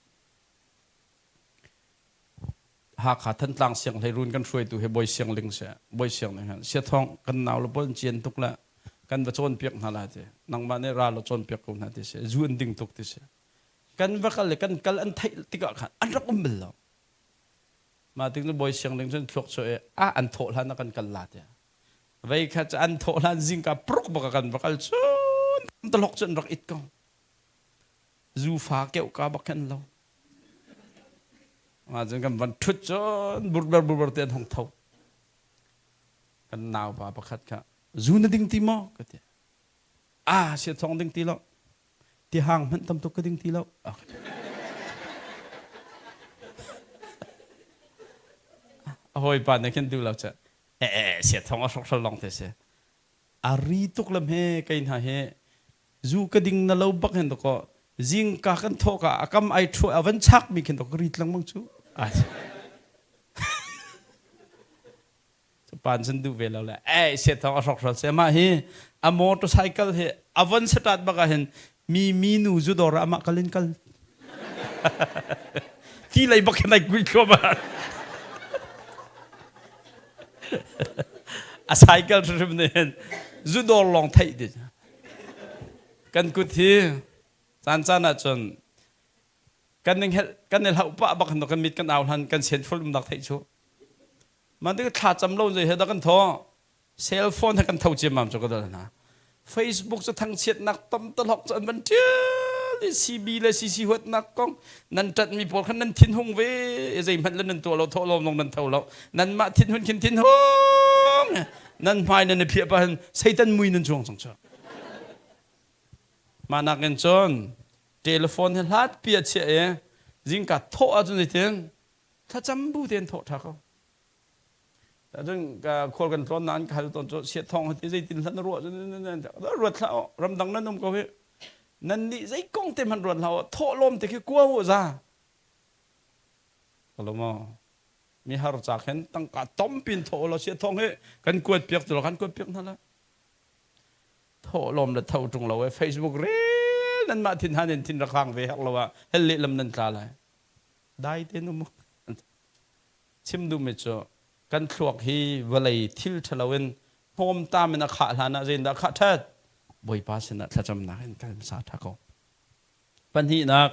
หากขาดท่านต่างเสียงให้รุนกันช่วยตัวให้บ่อยเสียงลิงเสียบ่อยเสียงนะฮะเสียท้องกันหนาวแล้วปนเจียนทุกละกันว่าโจนเปียกนั่นแหละเจ้นังมาเนี่ยราเราโจนเปียกกูนั่นเจ้จูนดิ่งทุกทีเสียกันว่ากันเลยกันอันไทยติกะขันอันรักอุ้มเบลล์มาถึงตัวบ่อยเสียงลิงจนทุกช่วยอันโถลานักกันลาเจ้ไว้แค่จะอันโถลาจิงกับปลุกบักกันบักกันจนตลกจนรักอิดกองจูฟ้าเกี่ยวกับบักกันเรามาจนกันวันทุจจนบุบเตียนห้องเท่ากันหนาวป่าประคัดค่ะจูนดิ่งตีมอก็เดียเสียทองดิ่งตีแล้วที่ห่างมันทำตัวก็ดิ่งตีแล้วโอ้ยป่านนี้ขึ้นดูแล้วจะเสียทองเอาสลองเตะเสียรีตุกลำเฮกันหาเฮจูก็ดิ่งนั่นเราบักเห็นตัวก็จิงกากันโทกะกำไอช่วยอวันชักมีขึ้นตัวก็รีดลังมังจูปานฉันดูเวลาแล้วเสียทองออกรถเสียมาเฮอมอเตอร์ไซค์เฮอวันสตาร์ทบักเห็นมีนูจุดอระมากัลินกัลที่ไรบักเห็นไอ้กุยเข้ามาไซค์ริมเนี่ยจุดอลองไทยดิกันกุที่สันน่ะจนกันนึงกันเนี่ยเราปะบักนกันมิดกันเอาทันกันเซ็นฟุลมันดักไทยชัวมันที่ขาดจำเราเลยเห็นดักกันท้อเซลโฟนให้กันเท่าเจียมมันจะก็ได้นะ Facebook จะทั้งเช็ดนักต้มตลกจนมันเจ้าเลยซีบีเลยซีหัวนักกองนั่นจัดมีพวกขันนั่นทิ้นหงเวไอ้มันเล่นนั่นตัวเราโทรลงนั่นเท่าเรานั่นมาทิ้นหุ่นทิ้นหงนั่นภายในเพียบพันใส่ตันมุยนั่นช่วงสองชั่วมานักเงินจนเทเลโฟนเห็นลัดเปียเชี่ยจิงกัดโทรจนได้เตียนถ้าจำบูเตียนโทรทักเขาแต่ถึงกับคนกันตอนนั้นใครตอนเสียทองที่ใจตินสันรัวนั่นรัวเท้ารำดังนั้นนุ่มก็เว้นั่นนี่ใจกงเต็มหันรัวเราโทรลมแต่คือกลัวหัวซาก็ลงมามีฮาร์จากเห็นตั้งกัดต้มปินโทรเราเสียทองเฮ้กันกวดเปียกตัวกันกวดเปียกนั่นแหละโทรลมแล้วเท่าตรงเราไว้ Facebook เร่นั่นมาทิ้งหันทิ้งระฆังเวหักเราว่าเฮลิลำนันตาเลยได้เต็มมุกชิมดูไม่เจอกันทวกฮีวลัยทิลทะเลวินโฮมตามมันขาดหานาเรนดาขาดเทิดบ่อยภาษณะถ้าจำนักเห็นการภาษาทักเขาปัญหานัก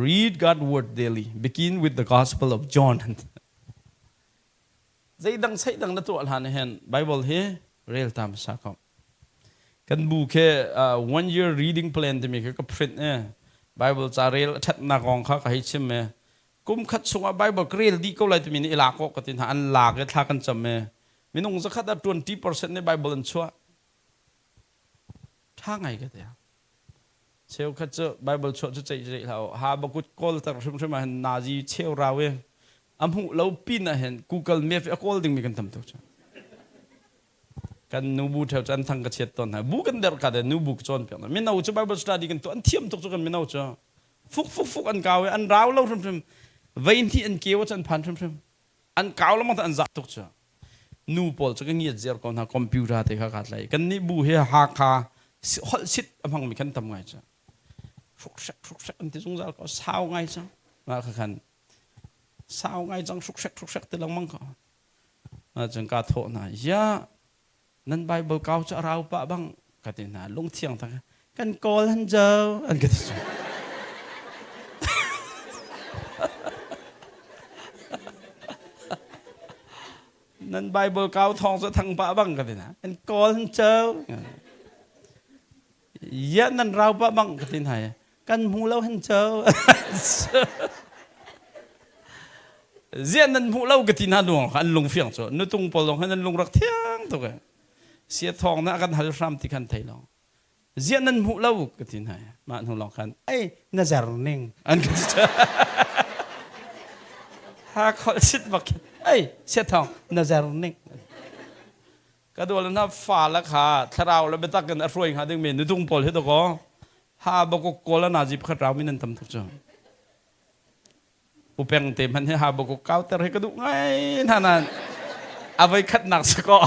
read God's word daily begin with the Gospel of John ใจดังใช้ดังนั่นตัวหาเนี่ยเห็น Bible เฮเรียลตามภาษาเขากันบูแค่ one year reading plan ที่มีแค่กับ print เนี่ย Bible จะเรียลชัดนักของเขาก็ให้ชิมเนี่ยกุมขัดสงฆ์ไบเบิลเรียลดีก็เลยจะมีนี่หลักก็ติดหาอันหลักก็ท่ากันจำเนี่ยมีน้องจะขัดได้20%ในไบเบิลชัวท่าไงก็ได้เชลขัดจะไบเบิลชัวจะใจเราหาบกุดกอลแต่ชุ่มๆมาเห็นนาจีเชลเราเองอันหูเราปีนเห็น Google Map ก็อลดิ้งมีกันทำตัวกันนูบูเท่าจันทั้งกระเช็ดตอนไหนบุกันเดร์กันเดนูบุกจนเพียงไม่น่าจะไบเบิลสตัดดีกันตัวอันเทียมตัวกันไม่น่าจะฟุกอันเก่าอันราวเราชุ่มๆวันที่อันเกี่ยวจันพันชุ่มๆอันเก่าแล้วมันอันจับตุกจ้ะนูพอลจะกันเงียบเจอคนหาคอมพิวเตอร์ที่เขาขัดเลยกันนี่บูเฮียฮักฮาฮอลซิดอันพังมีกันทำไงจ้ะฟุกเซกอันที่สงสารก็สาวไงจ้ะมาขันสาวไงจังฟุกเซกที่หลังมังก็มาจังการโทษนะยานั่นไบเบิลเก่าจะเราปะบังกันที่น่ะลงเที่ยงทั้งกันกอลฮันเจ้าอันกันที่นั่นไบเบิลเก่าทองจะทั้งปะบังกันเลยนะอันกอลเจ้า เยอะนั่นเราปะบังกตินหายกันหูเราเห็นเจ้าเยอะนั่นหูเรากตินหาดวงอันลงเฟียงโซนึกตรงปลงให้นั่นลงรักเที่ยงตัวกันเสียทองนะกันหัลฟรามที่กันไทยลองเจียนันหูเล่ากตินหายมาหูลองกันไอ้น่าจะรุ่งนิ่งอันก็จะหาคนสิทธิ์บอกไอ้เสียทองน่าจะรุ่งนิ่งก็ดูแล้วนะฝ่าละขาถ้าเราแล้วไปตักกันอร่อยหาดึงเมนูตุ้งปอลให้ตัวก็หาบกโกแล้วนาจิบขัดเราไม่นั่นทำทุกจังอุเปงเต็มพันให้หาบกเก้าแต่ให้กระดูกไงท่านั้นเอาไปขัดหนักสกอ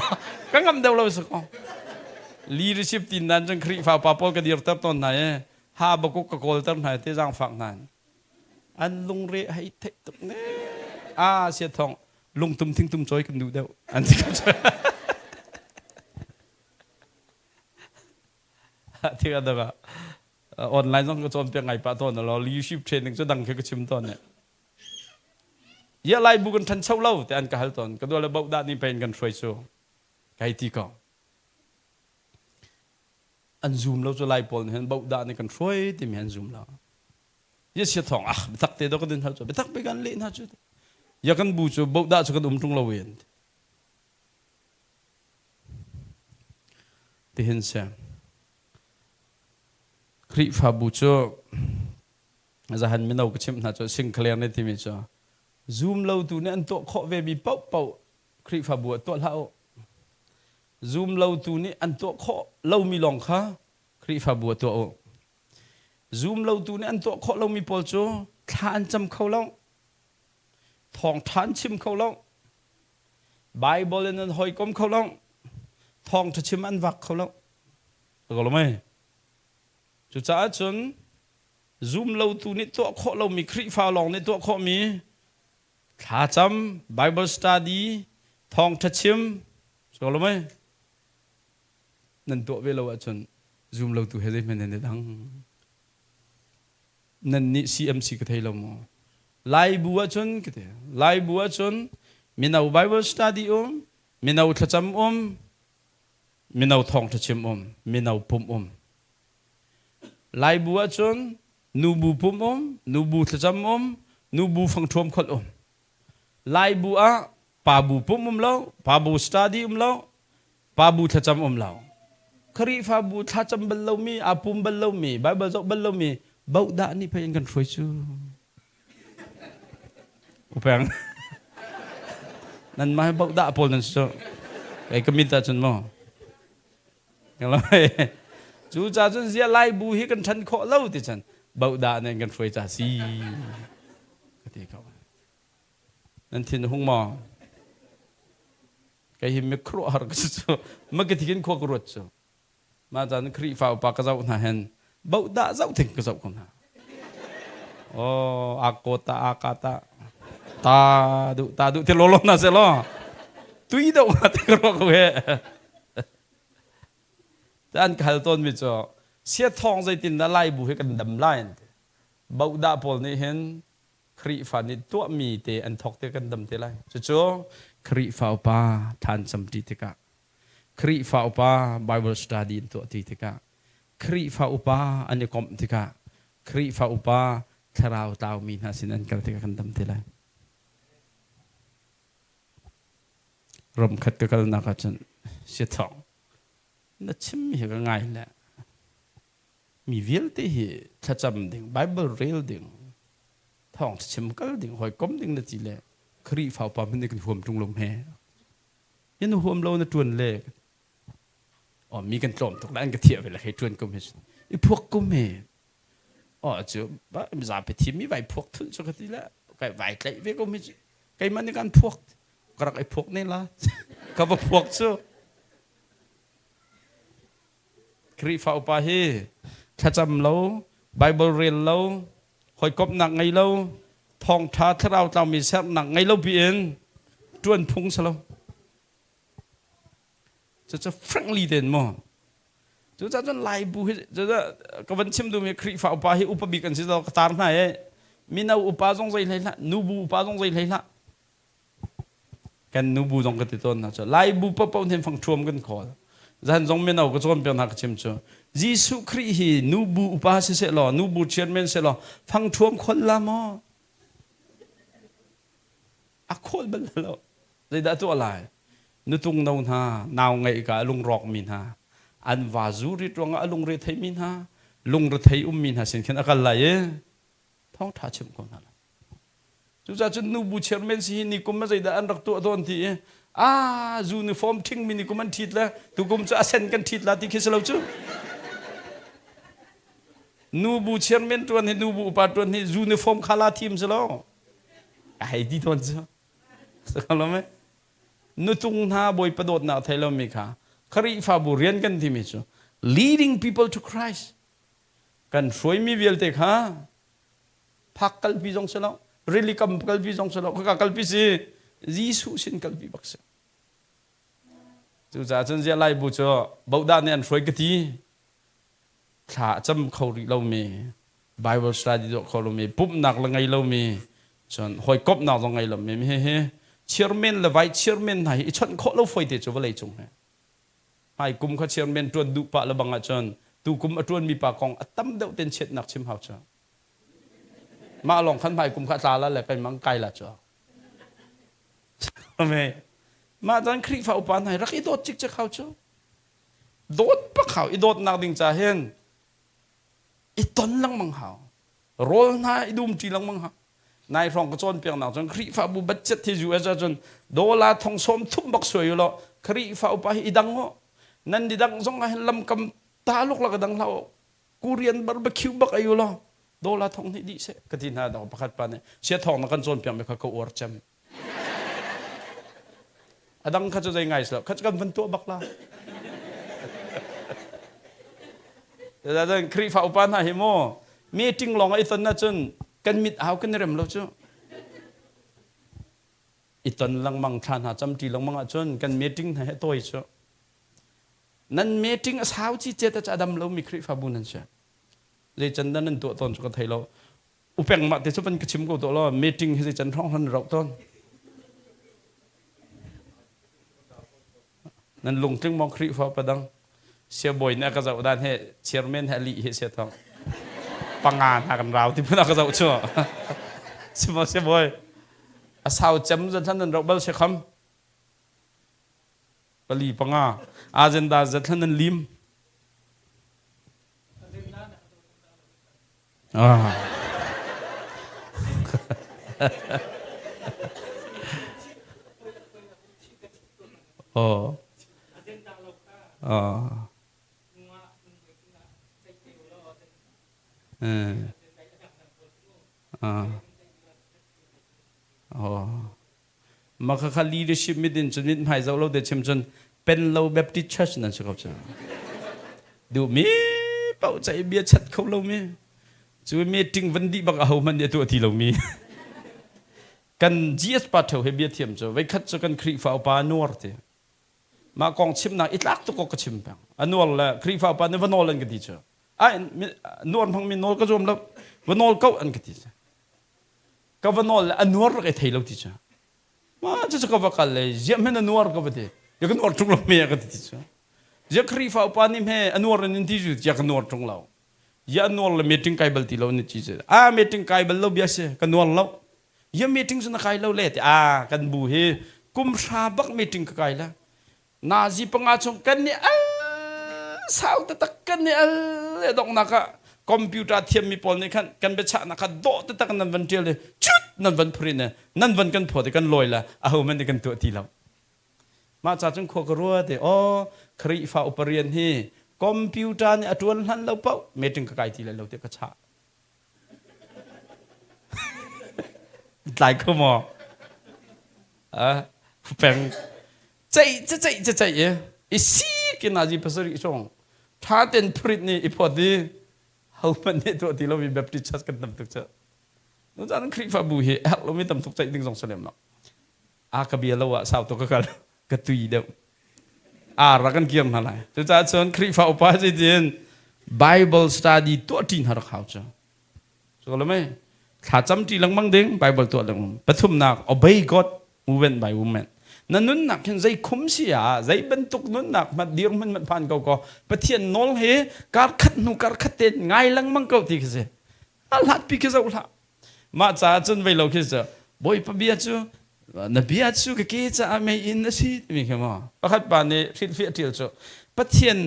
ก็งำเดาเราสกอleadership ทีนั้นจังครีฟ้าปาปอลกระเดียร์ตับตอนไหนหาบกกโกลตับไหนที่จังฝักนั้นอันลุงเรให้เทตุกเนี่ยเสียทองลุงตุ้มทิ้งตุ้มจอยกันดูเดียวอันที่เขาที่เขาบอกออนไลน์ต้องกระโจนเป็นไงปะตอนเรา leadership training จะดังแค่กระชิมตอนเนี่ยเยอะไล่บุกันทันเช่าเล่าแต่อันก็ฮัลตอนก็ดูแล้วบอกด้านนี้เป็นกันช่วยโซ่ไกที่ก็อันซูมเราจะไล่ปอลเห็นบอกด้านนี้กันช่วยที่มีอันซูมเราเยอะเสียทองไปทักเตะตัวก็เดินฮัลโซ่ไปทักไปกันเล่นฮัลโซ่อยากกันบูชบอกด้านจะกันตรงเราเวียนที่เห็นเสียคริฟ้าบูชจะหันไม่เอากระชิมฮัลโซ่สิ่งเคลียร์ในที่มีจ้าซูมเราตัวนี้อันตัวข้อเวบีเป่าเป่าคริฟ้าบัวตัวเราซูมเราตัวนี้อันตัวข้อเรามีลองค่ะคริฟ้าบัวตัวโอซูมเราตัวนี้อันตัวข้อเรามีปอลโจทานจำเขาเราทองทานชิมเขาเราไบเบิลนั้นหอยกลมเขาเราทองจะชิมอันวักเขาเราก็รู้ไหมจุดจ้าจนซูมเราตัวนี้ตัวข้อเรามีคริฟ้าลองในตัวข้อมีถ้าจำ Bible Study ทองทัชชิมสกอลไหมนั่นตัวเวลาจน Zoom เราตัวเฮลิมันนั่นดังนั่นนี่ CMC ก็ไทยเราหมอไลบัวจนก็เถอะไลบัวจนมีนา Bible Studyมีนาทัชจำมีนาทองทัชชิมมีนาปุ่มไลบัวจนนูบูปุ่มนูบูทัชจำนูบูฟังทวมคนไลบัวปาบูปุ่มเราปาบูสตาดีเราปาบูทัจำเราครีฟาบูทัจำบัลลมีอาปุ่มบัลลมีไบเบิลจบบัลลมีบ่าวด่านี่พยัญกันช่วยชูอุปยังนั่นมาให้บ่าวด่าพอลนั่นชูไอ้ก็มิตรจนมั้งยังไงจู่จ้าจนเสียไลบูให้กันทันข้อเล่าที่ฉันบ่าวด่านี่กันช่วยจ้าสิก็ที่เขานั่นที่ห้องหมอใครเห็นไม่ครัวหรอกจ้ะมันก็ที่กินครัวกรวดจ้ะมาจากนั้นครีฟ้าปากกระเจ้าหน้าเห็นบ่าวด่าเจ้าถึงกระเจ้าคนน่ะโอ้อากตาอากาตาตาดุที่โลโลน่ะเสียล้อตุยดอกมาที่กรัวกูเห่แต่อันขัดต้นมิจ้ะเสียทองใจตินได้ไล่บุให้กันดำไล่บ่าวด่าพอนี่เห็นครีฟ้านี่ตัวมีเตอันทอกเตกันดำเตไลจู่ๆครีฟ้าอุปาทานสัมติติกะครีฟ้าอุปา Bible Study ตัวติติกะครีฟ้าอุปาอันนี้คอมติกะครีฟ้าอุปาทาราวตาวมีนาสินันกันติกันดำเตไลรวมขัดกันนักจันเสียทองนั่นชิมมีก็ง่ายแหละมีวิลที่ถ้าจำดิ่ง Bible real ดิ่งทองชิมก็ดิ่งหอยก้มดิ่งนั่นจีเล่ครีฟ้าปามันดิ่งห่วมตรงลมแห่ยันห่วมเราในจวนเล่อ๋อมีกันโจมทุกด้านก็เทียบไปเลยให้จวนก็ไม่ไอ้พวกก็ไม่อ๋อเจ้าบ้าไม่ทราบไปทีมีใบพวกทุนสักทีละไก่ใบไก่เวก็ไม่ไก่มันในการพวกกระไรพวกนี่ละก็ว่าพวกเจ้าครีฟ้าปาเฮถ้าจำเราไบเบิลเรียนเราหอยกบหนักไงเราทองท้าถ้าเรามีแซ่บหนักไงเราเปลี่ยนจวนพุงซะเราจะฟรังลีเด่นมั้งจะไล่บุจะก็วันชิมดูมีครีฟ้าอุปาให้อุปบิกันสิเราตามไหนมีนาอุปาจงใจเลยละนูบูอุปาจงใจเลยละกันนูบูจงกันติดต้นนะจะไล่บุปผาเห็นฟังชวมกันขอ จันจงเมนเอาก็จนเป็นนักชิมจ้ะเยซูคริสต์นูบูอุปาสิเสลอนูบูเชียนเมนเสลอฟังท่วมคนละมออะคนบัลลอเลยได้ตัวอะไรนุตุงนาวนาหนาวไงกะลุงรอกมินฮาอันวาจูริตรงอลุงเรทัยมินฮาลุงเรทัยมินฮาสินเข็นอากาศไหลท้องท่าชิมคนนั้นจุดจุดนูบูเชียนเมนสินี่กุมมาใจได้อันรักตัวตนที่ยูนิฟอร์มทิ้งมินิกุมันทิดละตุกุมจะเซนกันทิดละที่คิดเราจูนูบูเชียนเมนตัวนี้นูบูปาตัวนี้ยูนิฟอร์มขาลาทีมซะแล้วไอ้ที่ตัวนี้สักแล้วไหมนุตุงนาบอยประโดดนาไทยเราไม่ค่ะคริฟาบุเรียนกันที่มิจู leading people to Christ กันช่วยมีเวลเตค่ะพักกัลปีจงสละเรลิกัมกัลปีจงสละก็กัลปีสิยิสุสินกัลปีบักษะจู่จ้าจนเจ้าไล่บุจ้าบ่าวดานเนี่ยช่วยกันทีถ้าจำเขาเรามี Bible study เขาเรามีปุ๊บนักละไงเรามีจนหอยกบนักละไงเรามีเฮ้เชียร์แมนละไว้เชียร์แมนไหนชนเขาเราไฟเตะจบอะไรจงไอ้กุมเขาเชียร์แมนจวนดุปะละบังอาจารย์ตูกุมจวนมีปากกองตั้มเดาเต็นเช็ดนักชิมหาวจ้ามาลองขันไผ่กุมข้าตาแล้วแหละเป็นมังไกละจ้าทำไมมาตอนคริฟ้าอุปานไหนรักอีโดดจิกจะเข้าจ้าโดดปะเขาอีโดดนักดิ่งจ่าเห็นอีตนลังมังหาวโรลน่าอีดุมจีลังมังหาวนายรองกระโจนเปียงหนักจนคริฟ้าบุบัดเจ็ดที่อยู่จนโดลาทองสมทุ่มบักสวยอยู่แล้วคริฟ้าอุปาอีดังโง่นั่นดีดังสงให้ลำกำตาลุกละกระดังเรากูเรียนบาร์บีคิวบักอายุแล้วโดลาทองนี่ดีเสกตินาดอกประคัดปานเนี่ยเสียทองนักกันโจนเปียงไปเขาอวดจำอดังเขาจะได้ไงสิล่ะเขาจะกันเป็นตัวบักลาแต่ถ้าคริฟ้าอุปาหาเฮโมมีจริงลองไอ้ตนน่ะจนกันมิดเอากันเริ่มแล้วจ้ะอีตอนลังมังทานหาจำจีลังมังอาจนกันมีติ้งให้ตัวอีกจ้ะนั่นมีติ้งสาวจีเจตจะดำเรามีคริฟ้าบุญนั่นใช่เลยจันนั่นตัวตนสุขไทยเราอุปยังมาแต่สุพรรณกชิมกูตัวเรามีติ้งให้จันท้องหันเราต้นนั่นลงถึงมองคริฟ้าประดังเสียบ่อยเนี่ยก็จะอุดานให้เชียร์แมนให้ลีให้เสียทองปังงานหากันเราที่พูดเราก็จะชั่วใช่ไหมใช่บ่อยสาวจำจนท่านนั้นเราเบลเชคัมปลีปังงาอาเจนดาจนท่านนั้นลิมโอ้มาค่ะ leadership มิดินจนมิดหายใจเราเด็ดชิมจนเป็นเราแบบที่ church นั่นใช่ครับจ้ะดูมีเป่าใจเบียชัดเขาเรามีช่วยมีจริงวันดีบักเอามันเดียตัวที่เรามีกัน GS ปัตเถาให้เบียเทียมจ้ะไว้คัดจะกันครีฟ้าปานวร์เถมากองชิมนะอิลักตุกก็ชิมแปงอันนวลละครีฟ้าปานวันนอลอันก็ดีจ้ะไอ้นวลพังมีนอลก็จมแล้ววันนอลก็อันก็ดีจ้ะก็วันนอลอันนวลก็ไทยเราดีจ้ะมาจะก็ว่ากันเลยเจ้าแม่นนวลก็ไม่ได้ยังนวลตรงเราไม่ก็ดีจ้ะเจ้าครีฟ้าปานี่แม่อันนวลนี่ที่จุดยังนวลตรงเรายานวลมีติ้งไก่เบลตีเรานี่จีเจมีติ้งไก่เบลเราเบียร์กันนวลเรายังมีติ้งสุนัขไก่เราเล่ตกันบูเฮกุมชาบักมีติ้งไก่ละนาซีปังอาชงกันเนี่ยสาวตะตักกันเนี่ยดอกนักะคอมพิวเตอร์เทียมมีปนนี่ขันกันไปชะนักะโดตะตักนั่นวันเดียวเลยชุดนั่นวันพรินเนี่ยนั่นวันกันพอแต่กันลอยละเอามันกันตัวทีเรามาจากจังโคกรัวเดี๋ยวครีฟ้าอุปเรียนที่คอมพิวเตอร์เนี่ยจวนหันเราเป้าเมติงกไก่ทีละเราเตะกระชากหลายข้อมอแปลงใจอีซีกินอาจีภาษาอีช่องถ้าเต็นพริตนี่อีพอดีเขามันเนี่ยตัวที่เรามีแบบที่ชัดกันตั้มตุกเจ้าน้องจานังคลิกฟ้าบุเหเราไม่ตั้มตุกใจดึงส่งเสน่ห์หรอกอากระเบียเราอะสาวตัวก็กระตุยเดียวรักกันเกี่ยมอะไรจะจะชวนคริฟ้าอุปาจิติน Bible study ตัวที่หารักเขาจ้ะสุดแล้วไหมถ้าจำที่หลังบังเด้ง Bible ตัวหลังปฐุมนัก obey God movement by movement นั่นนุ่นหนักเห็นใจคุ้มเสียใจบรรทุกนุ่นหนักมาเดียวมันผ่านก็ประเทศนอลเฮการขัดหนูการขัดเต็นไงลังมังเกาที่คืออัลฮัดพิกเจ้าละมาจ้าจนไปเราคิดจะบ่อยปะเบียจูนบียจูก็เกจ้าไม่อินนะสิมีแค่มาประคัดปานนี้ฟิลฟิลที่เราประเทศ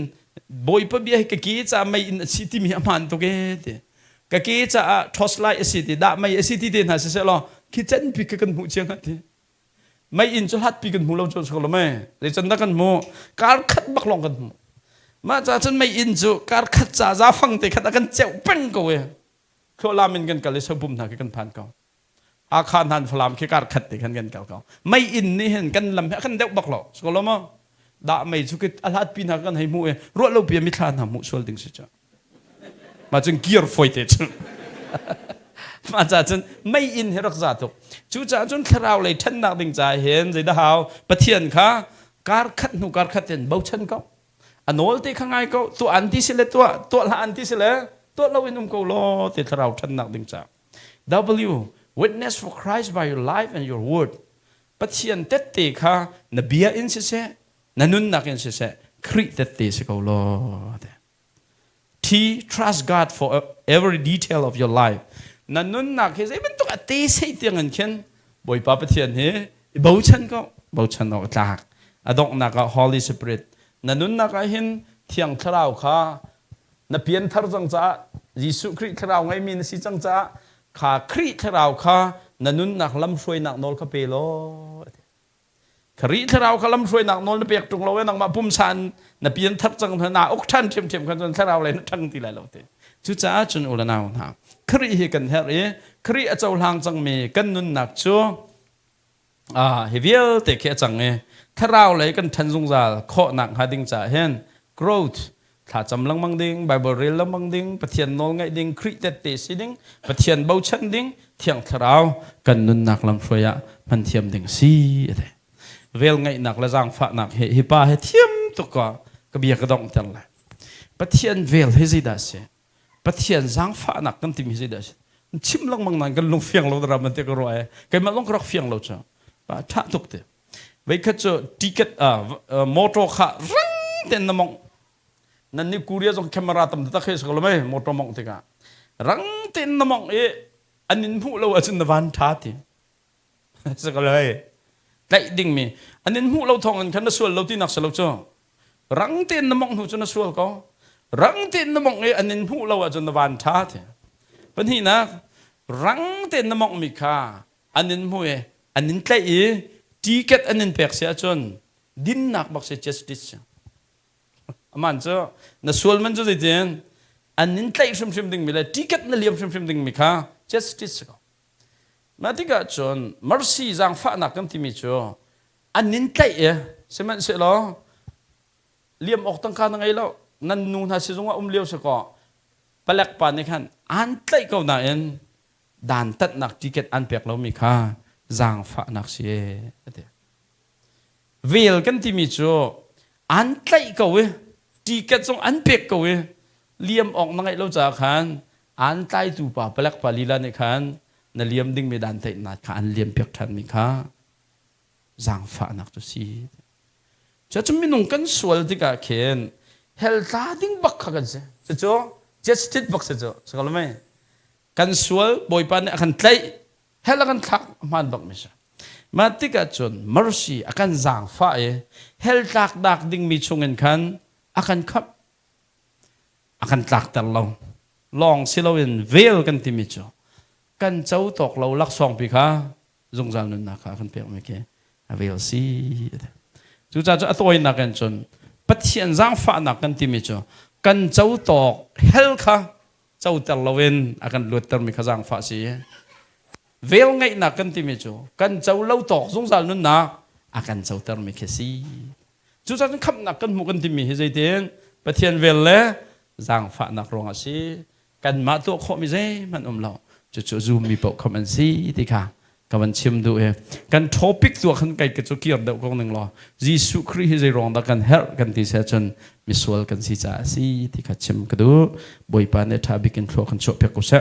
บ่อยปะเบียก็เกจ้าไม่อินนะสิที่มีอามันตัวเกตก็เกจ้าทอสไลสิที่ด่าไม่สิที่เดินหาเสียละคิดจันพิกกันหูเชียงหัดไม่อินจะฮัดพิกันหูเราจนสกลไม่เลยจันดักันหูการขัดบักลองกันหูมาจ้าจนไม่อินจูการขัดจ้าฟังแต่ขัดกันเจ้าเป็นก็เว้ยเขาลามินกันกันเลยสบุมหนักกันผ่านเขาอาคารหันฟลามแค่การขัดแต่กันกันเขาไม่อินนี่เห็นกันลำกันเด็กบักหลอกสกลมั้งด่าไม่จุกิอัลฮัดพินากันให้มูเอรัวเราเปียมิทานหามูส่วนดึงสิจ้ามาจนเกียร์ไฟเตจมาจากจนไม่อินให้รักษาถูกจู่จ้าจนคราวเลยท่านนักดิ่งใจเห็นใจดาวประเทียนค่ะการขัดหนูการขัดเต็นเบาชันเขาอันโนลที่ข้างไงเขาตัวอันที่สิเลตัวละอันที่สิเลตัวเราอินุ่มเขาโลที่คราวท่านนักดิ่งใจ W witness for Christ by your life and your word ประเทียนเต็ดตีค่ะนบีอินสิเสนนุนนักอินสิเสคริเต็ดตีสิเขาโลT trust God for every detail of your lifeนั่นนุ่นนักเฮ้ยมันต้องตีเสียเตียงเงินบ่อยป้าประเทียนเฮ้เบาชันก็เบาชันออกจากอดอกนักก็ Holy Spirit นั่นนุ่นนักเห็นเที่ยงคราวข้านับเพียนทาร์จังจ้ายิสุคริสคราวไงมีนสิจังจ้าข้าคริสคราวข้านั่นนุ่นนักลำช่วยนักนอลข้าเปโลคริสคราวข้าลำช่วยนักนอลเปียกตรงเราเว้นักมาพุ่มชันนับเพียนทัร์จังเถนาอกชันเทียมกันจนคราวเลยนั่งที่ไรเราเตจู่จ้าจนอุลนาวหาครีเฮกันเฮรีครีเจ้าหางจังมีกันนุนนักชัวเฮเวียลเตะแค่จังเอถ้าเราเลยกันทันสงสารข้อหนักหาดิ่งจ่าเห็น growth ถ้าจำลังมังดิ่งไบเบิลเรียนลังมังดิ่งปะเทียนนอลไงดิ่งครีเตเตสิดิ่งปะเทียนเบาชันดิ่งเที่ยงถ้าเรากันนุนนักลำช่วยมันเทียมดิ่งซีเวลไงนักละจังฝานักเฮป้าเฮเทียมตุกก็เบียกระดองจังเลยปะเทียนเวลเฮซิดาเซประเทศสังฟ้านักกันที่มีสิเดชชิมลงมังนันกันลงเฟียงเราดรามันเตกรอยกันมาลงกรอกเฟียงเราจ้ะป้าท่าตุกเตไว้แค่จะติเกตมอเตอร์ขารังเต็นน้ำมองนั่นนี่กูเรียกส่งแคมราตั้มตะเคียนสกลไม่มอเตอร์มองเตกะรังเต็นน้ำมองอันนี้พูดเราอาจจะนวันท่าทีสกลเลยได้ดิ่งมีอันนี้พูดเราทองกันขันส่วนเราที่นักสลบจ้ะรังเต็นน้ำมองหูจนส่วนเขารังเต็นน้ำมองอันนี้พูดเราอาจจะนวันท่าทีปัญหานะรังเต็นน้ำมองมีค่าอันนี้พูดอันนี้ใกล้ทีเกตอันนี้เปียกเสียจนดินนักบักเสีย justice มันจะน่าส่วนมันจะได้เห็นอันนี้ใกล้ชิมดิ่งมีเลยทีเกตนั่นเลี้ยมชิมดิ่งมีค่า justice ก็มาที่ก็จน mercy จังฟ้านักกันที่มีจ้ะอันนี้ใกล้ใช่ไหมเสียแล้วเลี้ยมออกตั้งการยังไงแล้วนั่นนู่นหาสิ่งว่าเลี้ยวสกอปลักปานในขันอันใกล้ก็น่าเอ็นด่านตัดนักทีเกตอันเปียกเรามีค่าจางฟ้านักเสียเวลกันที่มีจ้ะอันใกล้ก็เวทีเกตส่งอันเปียกก็เวเลี้ยมออกนั่งไงเราจากขันอันใกล้ตูป่าปลักปาลีลาในขันนั่นเลี้ยมดิ่งไม่ด่านตัดนักขันเลี้ยมเปียกทันมีค่าจางฟ้านักตัวสีจะมีนุ่งกันสวยที่กะเขียนเฮลตาดิ้งบักขักันเสียจ้ะjustice บักเสียจ้ะสกลไม่กันสวยบ่อยปานกันใกล้เฮลกันทักมันบักไม่ใช่มาติกาจน mercy อาการจางฟ้าเฮลตักดักดิ่งมีชงเงินขันอาการขับอาการตักแต่เราลองสิเราเห็นเวลกันที่มีจ้ะกันเจ้าตกเราลักซองปีค่ะจงจำนึกนะคะกันเปียกไม่เกี่ยเวลซีจู่จ้าจะตัวนักกันจนปัจจัยจางฟ้านักกันที่มีจ้ะกันเจ้าตกเฮลค่ะเจ้าแต่เราเห็นอาการหลุดเติมมีขจางฟ้าซีเวลไงนักกันที่มีจ้ะกันเจ้าเล่าตกสงสารนั่นนะอาการเจ้าเติมมีแค่ซีจู่จ้าจะขับนักกันหมู่กันที่มีเหตุเด่นปัจจัยเวลเล่จางฟ้านักรองอาซีกันมาตัวข้อมีใจมันเราจู่จูมีปกคอมเมนต์ซีที่ค่ะกับมันชิมดูกันท็อปิกตัวขันไก่กระจุกเกี่ยวเด็กคนหนึ่งรอยิสุคริสต์รองดักกันเฮร์กันที่เสียจนมิสวลกันสิจ่าซีที่ขัดชิมกันดูบ่อยปานเนท่าบิกินโชกันโชเปียกุเส